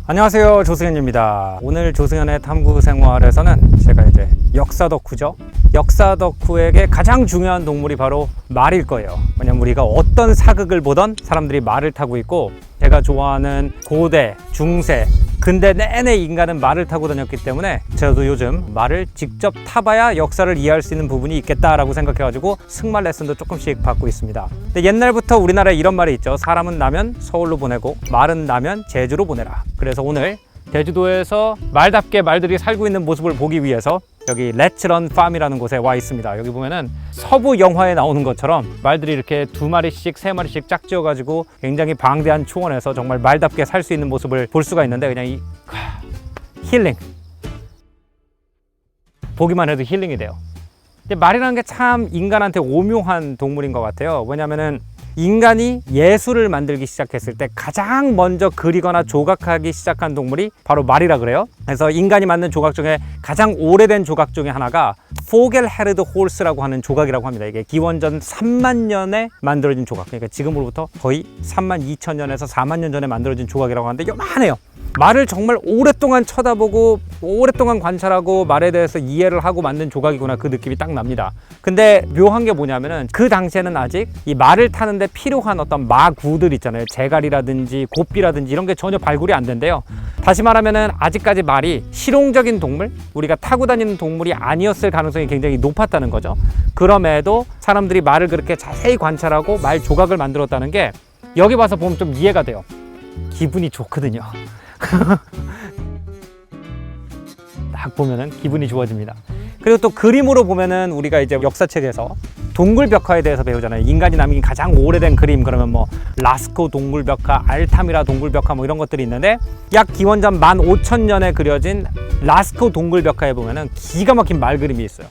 안녕하세요, 조승현입니다. 오늘 조승현의 탐구 생활에서는 제가 이제 역사 덕후죠. 역사 덕후에게 가장 중요한 동물이 바로 말일 거예요. 왜냐면 우리가 어떤 사극을 보던 사람들이 말을 타고 있고, 제가 좋아하는 고대, 중세, 근대 내내 인간은 말을 타고 다녔기 때문에 저도 요즘 말을 직접 타봐야 역사를 이해할 수 있는 부분이 있겠다라고 생각해가지고 승말 레슨도 조금씩 받고 있습니다. 근데 옛날부터 우리나라에 이런 말이 있죠. 사람은 나면 서울로 보내고 말은 나면 제주로 보내라. 그래서 오늘 제주도에서 말답게 말들이 살고 있는 모습을 보기 위해서 여기 레츠런 팜이라는 곳에 와 있습니다. 여기 보면은 서부 영화에 나오는 것처럼 말들이 이렇게 2마리씩 3마리씩 짝지어가지고 굉장히 방대한 초원에서 정말 말답게 살 수 있는 모습을 볼 수가 있는데, 그냥 이 힐링, 보기만 해도 힐링이 돼요. 근데 말이라는 게 참 인간한테 오묘한 동물인 것 같아요. 왜냐면은 인간이 예술을 만들기 시작했을 때 가장 먼저 그리거나 조각하기 시작한 동물이 바로 말이라 그래요. 그래서 인간이 만든 조각 중에 가장 오래된 조각 중에 하나가 포겔헤르드 홀스라고 하는 조각이라고 합니다. 이게 기원전 3만 년에 만들어진 조각, 그러니까 지금으로부터 거의 3만 2천 년에서 4만 년 전에 만들어진 조각이라고 하는데 요만해요. 말을 정말 오랫동안 쳐다보고 오랫동안 관찰하고 말에 대해서 이해를 하고 만든 조각이구나, 그 느낌이 딱 납니다. 근데 묘한 게 뭐냐면은 그 당시에는 아직 이 말을 타는데 필요한 어떤 마구들 있잖아요. 제갈이라든지 고삐라든지 이런 게 전혀 발굴이 안 된대요. 다시 말하면은 아직까지 말이 실용적인 동물, 우리가 타고 다니는 동물이 아니었을 가능성이 굉장히 높았다는 거죠. 그럼에도 사람들이 말을 그렇게 자세히 관찰하고 말 조각을 만들었다는 게 여기 와서 보면 좀 이해가 돼요. 기분이 좋거든요. 딱 보면은 기분이 좋아집니다. 그리고 또 그림으로 보면은 우리가 이제 역사책에서 동굴벽화에 대해서 배우잖아요. 인간이 남긴 가장 오래된 그림, 그러면 뭐 라스코 동굴벽화, 알타미라 동굴벽화 뭐 이런 것들이 있는데, 약 기원전 15,000년에 그려진 라스코 동굴벽화에 보면은 기가 막힌 말 그림이 있어요.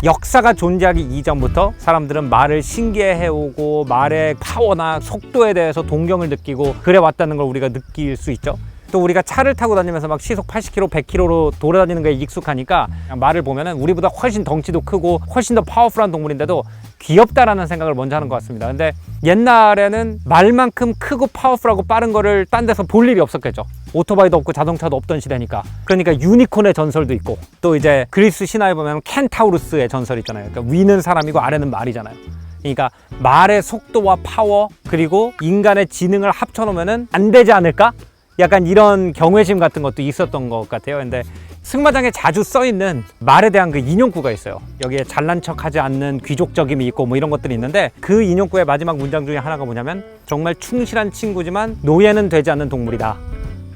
역사가 존재하기 이전부터 사람들은 말을 신기해해오고 말의 파워나 속도에 대해서 동경을 느끼고 그래 왔다는 걸 우리가 느낄 수 있죠. 또 우리가 차를 타고 다니면서 막 시속 80km, 100km로 돌아다니는 거에 익숙하니까 말을 보면은 우리보다 훨씬 덩치도 크고 훨씬 더 파워풀한 동물인데도 귀엽다라는 생각을 먼저 하는 것 같습니다. 근데 옛날에는 말만큼 크고 파워풀하고 빠른 거를 딴 데서 볼 일이 없었겠죠. 오토바이도 없고 자동차도 없던 시대니까. 그러니까 유니콘의 전설도 있고, 또 이제 그리스 신화에 보면 켄타우루스의 전설 있잖아요. 그러니까 위는 사람이고 아래는 말이잖아요. 그러니까 말의 속도와 파워 그리고 인간의 지능을 합쳐놓으면은 안 되지 않을까? 약간 이런 경외심 같은 것도 있었던 것 같아요. 근데 승마장에 자주 써있는 말에 대한 그 인용구가 있어요. 여기에 잘난 척하지 않는 귀족적임이 있고 뭐 이런 것들이 있는데, 그 인용구의 마지막 문장 중에 하나가 뭐냐면 정말 충실한 친구지만 노예는 되지 않는 동물이다.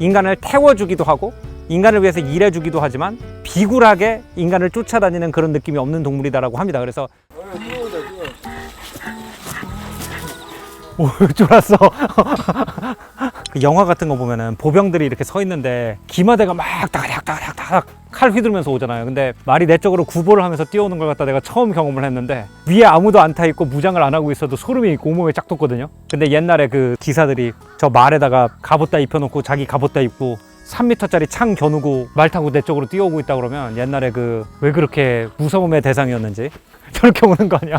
인간을 태워주기도 하고 인간을 위해서 일해주기도 하지만 비굴하게 인간을 쫓아다니는 그런 느낌이 없는 동물이다라고 합니다. 그래서 오, 쫄았어. 그 영화 같은 거 보면은 보병들이 이렇게 서 있는데 기마대가 막 따닥따닥따닥 칼 휘두르면서 오잖아요. 근데 말이 내 쪽으로 구보를 하면서 뛰어오는 걸 갖다 내가 처음 경험을 했는데, 위에 아무도 안 타 있고 무장을 안 하고 있어도 소름이 온몸에 쫙 돋거든요. 근데 옛날에 그 기사들이 저 말에다가 갑옷다 입혀놓고 자기 갑옷다 입고 3m짜리 창 겨누고 말 타고 내 쪽으로 뛰어오고 있다 그러면 옛날에 그 왜 그렇게 무서움의 대상이었는지 저렇게 오는 거 아니야?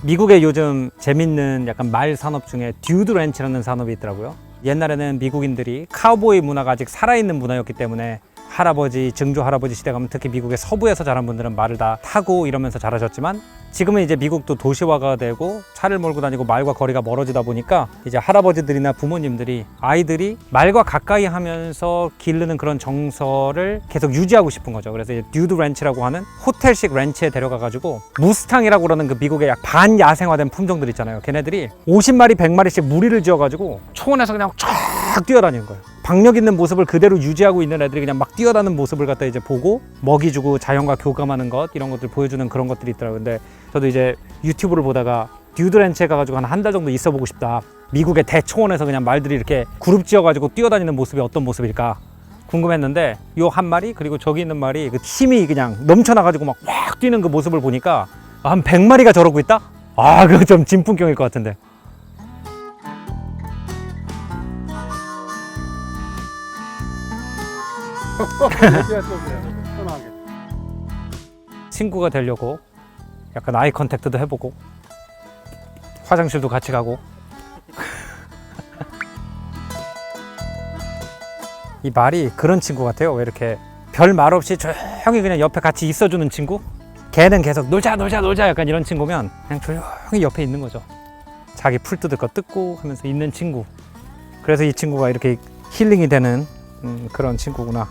미국에 요즘 재밌는 약간 말 산업 중에 듀드 렌치라는 산업이 있더라고요. 옛날에는 미국인들이 카우보이 문화가 아직 살아있는 문화였기 때문에 할아버지, 증조 할아버지 시대 가면 특히 미국의 서부에서 자란 분들은 말을 다 타고 이러면서 자라셨지만, 지금은 이제 미국도 도시화가 되고 차를 몰고 다니고 말과 거리가 멀어지다 보니까 이제 할아버지들이나 부모님들이 아이들이 말과 가까이 하면서 기르는 그런 정서를 계속 유지하고 싶은 거죠. 그래서 이제 듀드 렌치라고 하는 호텔식 렌치에 데려가가지고 무스탕이라고 그러는 그 미국의 약 반야생화된 품종들 있잖아요. 걔네들이 50마리, 100마리씩 무리를 지어가지고 초원에서 그냥 쫙 뛰어다니는 거예요. 박력 있는 모습을 그대로 유지하고 있는 애들이 그냥 막 뛰어다니는 모습을 갖다 이제 보고 먹이 주고 자연과 교감하는 것, 이런 것들 보여주는 그런 것들이 있더라고요. 근데 저도 이제 유튜브를 보다가 듀드 렌치에 가가지고 한 달 정도 있어 보고 싶다. 미국의 대초원에서 그냥 말들이 이렇게 그룹 지어가지고 뛰어다니는 모습이 어떤 모습일까 궁금했는데, 요 한 마리 그리고 저기 있는 말이 그 힘이 그냥 넘쳐나가지고 막 확 뛰는 그 모습을 보니까 한 100마리가 저러고 있다? 아, 그거 좀 진품격일 것 같은데. 친구가 되려고 약간 아이 컨택트도 해보고 화장실도 같이 가고. 이 말이 그런 친구 같아요. 왜 이렇게 별 말 없이 조용히 그냥 옆에 같이 있어주는 친구? 걔는 계속 놀자 놀자 놀자 약간 이런 친구면 그냥 조용히 옆에 있는 거죠. 자기 풀 뜯을 거 뜯고 하면서 있는 친구. 그래서 이 친구가 이렇게 힐링이 되는 그런 친구구나.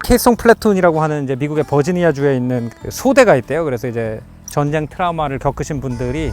케이송 플래툰이라고 하는 이제 미국의 버지니아주에 있는 그 소대가 있대요. 그래서 이제 전쟁 트라우마를 겪으신 분들이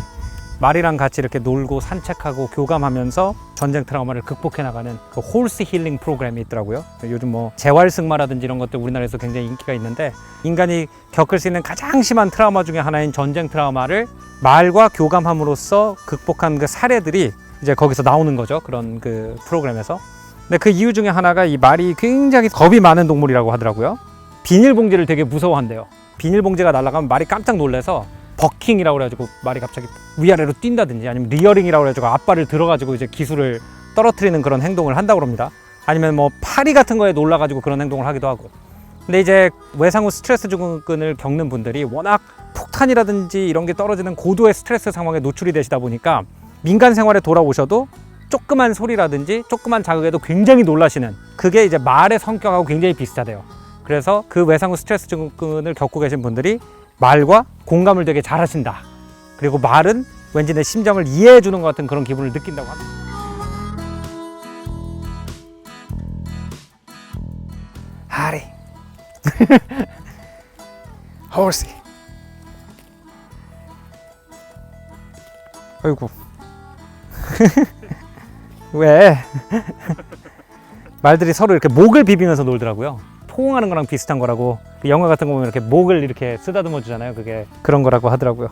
말이랑 같이 이렇게 놀고 산책하고 교감하면서 전쟁 트라우마를 극복해 나가는 그 홀스 힐링 프로그램이 있더라고요. 요즘 뭐 재활승마라든지 이런 것들 우리나라에서 굉장히 인기가 있는데, 인간이 겪을 수 있는 가장 심한 트라우마 중에 하나인 전쟁 트라우마를 말과 교감함으로써 극복한 그 사례들이 이제 거기서 나오는 거죠. 그런 그 프로그램에서. 근데 그 이유 중에 하나가 이 말이 굉장히 겁이 많은 동물이라고 하더라고요. 비닐봉지를 되게 무서워한대요. 비닐봉지가 날아가면 말이 깜짝 놀라서 버킹이라고 그래가지고 말이 갑자기 위아래로 뛴다든지, 아니면 리어링이라고 그래가지고 앞발을 들어가지고 이제 기술을 떨어뜨리는 그런 행동을 한다고 합니다. 아니면 뭐 파리 같은 거에 놀라가지고 그런 행동을 하기도 하고. 근데 이제 외상 후 스트레스 증후군을 겪는 분들이 워낙 폭탄이라든지 이런 게 떨어지는 고도의 스트레스 상황에 노출이 되시다 보니까 민간 생활에 돌아오셔도 조그만 소리라든지 조그만 자극에도 굉장히 놀라시는, 그게 이제 말의 성격하고 굉장히 비슷하대요. 그래서 그 외상 후 스트레스 증후군을 겪고 계신 분들이 말과 공감을 되게 잘하신다. 그리고 말은 왠지 내 심정을 이해해 주는 것 같은 그런 기분을 느낀다고 합니다. 하리 호시. 아이고. 왜? 말들이 서로 이렇게 목을 비비면서 놀더라고요. 포옹하는 거랑 비슷한 거라고. 영화 같은 거 보면 이렇게 목을 이렇게 쓰다듬어 주잖아요. 그게 그런 거라고 하더라고요.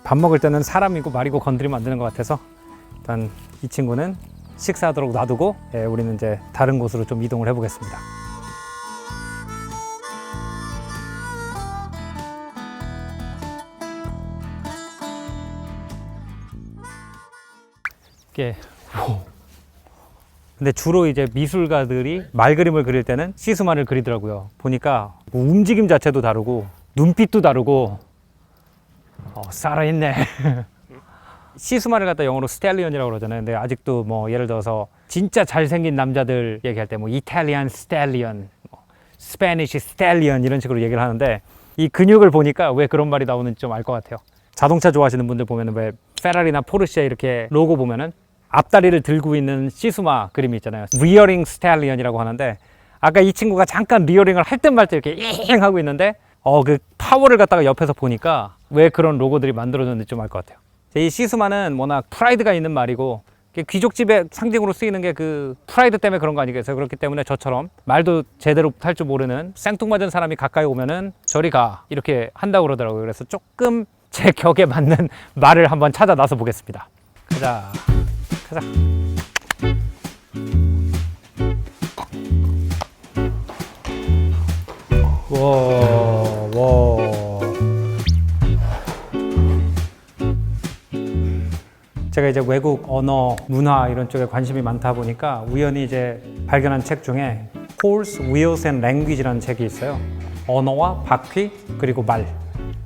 밥 먹을 때는 사람이고 말이고 건드리면 안 되는 것 같아서 일단 이 친구는 식사하도록 놔두고, 우리는 이제 다른 곳으로 좀 이동을 해보겠습니다. 이게 근데 주로 이제 미술가들이 말 그림을 그릴 때는 시수말을 그리더라고요. 보니까 뭐 움직임 자체도 다르고 눈빛도 다르고 살아있네. 시수말을 갖다 영어로 스텔리언이라고 그러잖아요. 근데 아직도 뭐 예를 들어서 진짜 잘생긴 남자들 얘기할 때 뭐 이탈리안 스텔리언, 스페니시 스텔리언 이런 식으로 얘기를 하는데, 이 근육을 보니까 왜 그런 말이 나오는지 좀 알 것 같아요. 자동차 좋아하시는 분들 보면은 왜 페라리나 포르쉐 이렇게 로고 보면은 앞다리를 들고 있는 시수마 그림이 있잖아요. 리어링 스텔리언이라고 하는데, 아까 이 친구가 잠깐 리어링을 할 듯 말 듯 이렇게 잉 하고 있는데 그 파워를 갖다가 옆에서 보니까 왜 그런 로고들이 만들어졌는지 좀 알 것 같아요. 이 시수마는 워낙 프라이드가 있는 말이고, 귀족집의 상징으로 쓰이는 게 그 프라이드 때문에 그런 거 아니겠어요? 그렇기 때문에 저처럼 말도 제대로 할 줄 모르는 생뚱맞은 사람이 가까이 오면은 저리 가 이렇게 한다고 그러더라고요. 그래서 조금 제 격에 맞는 말을 한번 찾아 나서 보겠습니다. 가자. 와. 제가 이제 외국 언어, 문화 이런 쪽에 관심이 많다 보니까 우연히 이제 발견한 책 중에 Horse, Wheels and Language라는 책이 있어요. 언어와 바퀴 그리고 말,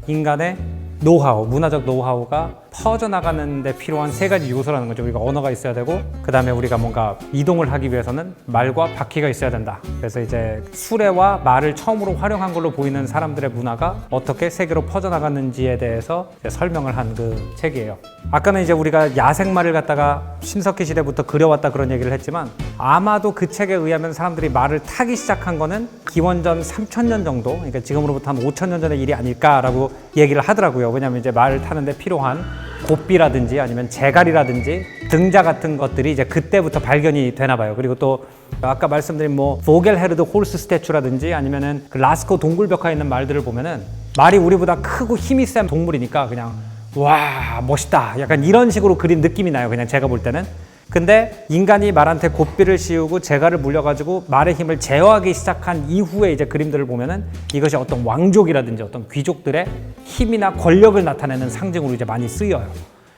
인간의 노하우, 문화적 노하우가 퍼져나가는 데 필요한 세 가지 요소라는 거죠. 우리가 언어가 있어야 되고, 그 다음에 우리가 뭔가 이동을 하기 위해서는 말과 바퀴가 있어야 된다. 그래서 이제 수레와 말을 처음으로 활용한 걸로 보이는 사람들의 문화가 어떻게 세계로 퍼져나갔는지에 대해서 설명을 한 그 책이에요. 아까는 이제 우리가 야생말을 갖다가 신석기 시대부터 그려왔다 그런 얘기를 했지만, 아마도 그 책에 의하면 사람들이 말을 타기 시작한 거는 기원전 3000년 정도, 그러니까 지금으로부터 한 5000년 전의 일이 아닐까라고 얘기를 하더라고요. 왜냐하면 이제 말을 타는데 필요한 고삐라든지 아니면 제갈이라든지 등자 같은 것들이 이제 그때부터 발견이 되나 봐요. 그리고 또 아까 말씀드린 뭐 보겔헤르드 홀스 스태츄라든지 아니면은 그 라스코 동굴벽화에 있는 말들을 보면은 말이 우리보다 크고 힘이 센 동물이니까 그냥 와 멋있다 약간 이런 식으로 그린 느낌이 나요. 그냥 제가 볼 때는. 근데 인간이 말한테 고삐를 씌우고 제갈을 물려가지고 말의 힘을 제어하기 시작한 이후에 이제 그림들을 보면은 이것이 어떤 왕족이라든지 어떤 귀족들의 힘이나 권력을 나타내는 상징으로 이제 많이 쓰여요.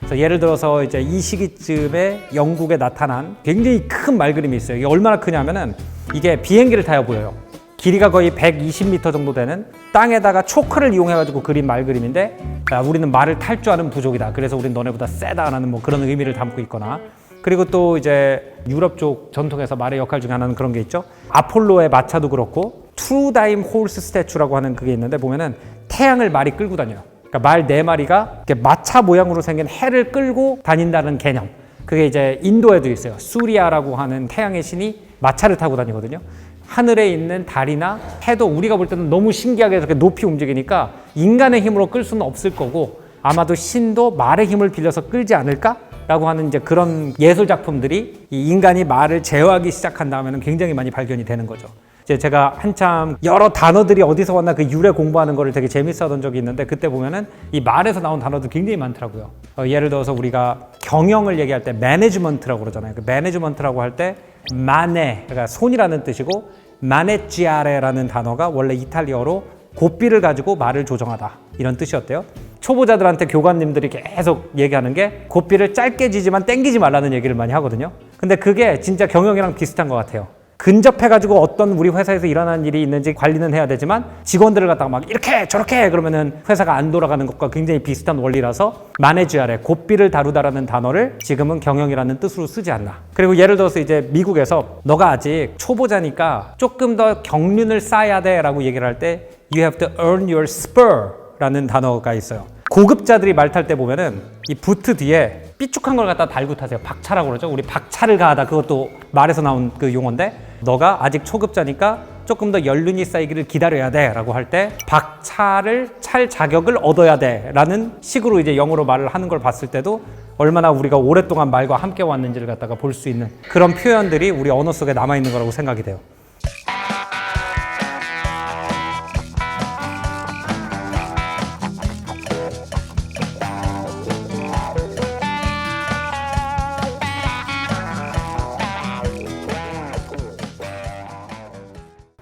그래서 예를 들어서 이제 이 시기쯤에 영국에 나타난 굉장히 큰 말 그림이 있어요. 이게 얼마나 크냐면은 이게 비행기를 타야 보여요. 길이가 거의 120m 정도 되는 땅에다가 초크를 이용해가지고 그린 말 그림인데 우리는 말을 탈 줄 아는 부족이다. 그래서 우린 너네보다 세다라는 뭐 그런 의미를 담고 있거나 그리고 또 이제 유럽 쪽 전통에서 말의 역할 중에 하나는 그런 게 있죠. 아폴로의 마차도 그렇고 트루다임 홀스 스태츄라고 하는 그게 있는데 보면은 태양을 말이 끌고 다녀요. 그러니까 말 4마리가 이렇게 마차 모양으로 생긴 해를 끌고 다닌다는 개념. 그게 이제 인도에도 있어요. 수리아라고 하는 태양의 신이 마차를 타고 다니거든요. 하늘에 있는 달이나 해도 우리가 볼 때는 너무 신기하게 이렇게 높이 움직이니까 인간의 힘으로 끌 수는 없을 거고 아마도 신도 말의 힘을 빌려서 끌지 않을까라고 하는 이제 그런 예술 작품들이 이 인간이 말을 제어하기 시작한 다음에는 굉장히 많이 발견이 되는 거죠. 이제 제가 한참 여러 단어들이 어디서 왔나 그 유래 공부하는 거를 되게 재밌어하던 적이 있는데 그때 보면은 이 말에서 나온 단어도 굉장히 많더라고요. 예를 들어서 우리가 경영을 얘기할 때 매니지먼트라고 그러잖아요. 그 매니지먼트라고 할 때 마네, 그러니까 손이라는 뜻이고 마네지아레라는 단어가 원래 이탈리아어로 고삐를 가지고 말을 조정하다 이런 뜻이었대요. 초보자들한테 교관님들이 계속 얘기하는 게 고삐를 짧게 지지만 땡기지 말라는 얘기를 많이 하거든요. 근데 그게 진짜 경영이랑 비슷한 것 같아요. 근접해가지고 어떤 우리 회사에서 일어나는 일이 있는지 관리는 해야 되지만 직원들을 갖다가 막 이렇게 저렇게 그러면은 회사가 안 돌아가는 것과 굉장히 비슷한 원리라서 마네지아레, 고삐를 다루다라는 단어를 지금은 경영이라는 뜻으로 쓰지 않나. 그리고 예를 들어서 이제 미국에서 너가 아직 초보자니까 조금 더 경륜을 쌓아야 돼 라고 얘기를 할 때 You have to earn your spur 라는 단어가 있어요. 고급자들이 말 탈 때 보면은 이 부트 뒤에 삐죽한 걸 갖다 달고 타세요. 박차라고 그러죠. 우리 박차를 가하다 그것도 말에서 나온 그 용어인데 너가 아직 초급자니까 조금 더 연륜이 쌓이기를 기다려야 돼 라고 할 때 박차를 찰 자격을 얻어야 돼 라는 식으로 이제 영어로 말을 하는 걸 봤을 때도 얼마나 우리가 오랫동안 말과 함께 왔는지를 갖다가 볼 수 있는 그런 표현들이 우리 언어 속에 남아있는 거라고 생각이 돼요.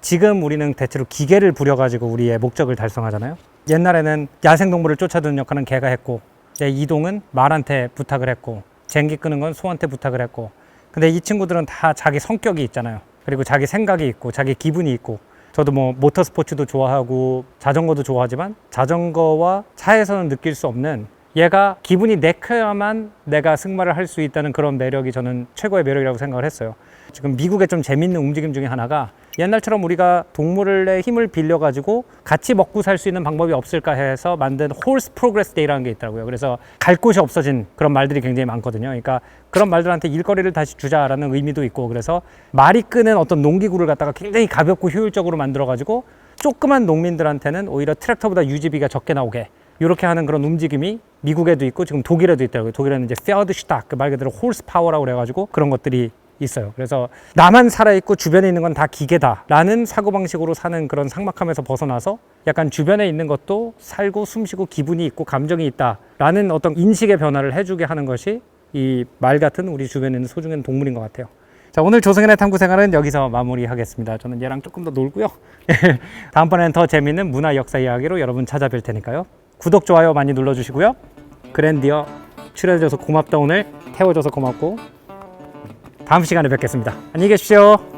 지금 우리는 대체로 기계를 부려가지고 우리의 목적을 달성하잖아요. 옛날에는 야생동물을 쫓아드는 역할은 개가 했고 이동은 말한테 부탁을 했고 쟁기 끄는 건 소한테 부탁을 했고 근데 이 친구들은 다 자기 성격이 있잖아요. 그리고 자기 생각이 있고 자기 기분이 있고 저도 뭐 모터스포츠도 좋아하고 자전거도 좋아하지만 자전거와 차에서는 느낄 수 없는 얘가 기분이 내켜야만 내가 승마를 할 수 있다는 그런 매력이 저는 최고의 매력이라고 생각을 했어요. 지금 미국의 좀 재밌는 움직임 중에 하나가 옛날처럼 우리가 동물의 힘을 빌려가지고 같이 먹고 살 수 있는 방법이 없을까 해서 만든 Horse Progress Day라는 게 있더라고요. 그래서 갈 곳이 없어진 그런 말들이 굉장히 많거든요. 그러니까 그런 말들한테 일거리를 다시 주자라는 의미도 있고 그래서 말이 끄는 어떤 농기구를 갖다가 굉장히 가볍고 효율적으로 만들어가지고 조그만 농민들한테는 오히려 트랙터보다 유지비가 적게 나오게 이렇게 하는 그런 움직임이 미국에도 있고 지금 독일에도 있더라고요. 독일에는 이제 페어드슈탁 그 말 그대로 홀스 파워라고 그래가지고 그런 것들이 있어요. 그래서 나만 살아있고 주변에 있는 건 다 기계다 라는 사고방식으로 사는 그런 삭막함에서 벗어나서 약간 주변에 있는 것도 살고 숨쉬고 기분이 있고 감정이 있다 라는 어떤 인식의 변화를 해주게 하는 것이 이 말 같은 우리 주변에 있는 소중한 동물인 것 같아요. 자, 오늘 조승현의 탐구생활은 여기서 마무리하겠습니다. 저는 얘랑 조금 더 놀고요. 다음번에는 더 재밌는 문화 역사 이야기로 여러분 찾아뵐 테니까요. 구독, 좋아요 많이 눌러주시고요. 그랜디어 출연해줘서 고맙다. 오늘 태워줘서 고맙고 다음 시간에 뵙겠습니다. 안녕히 계십시오.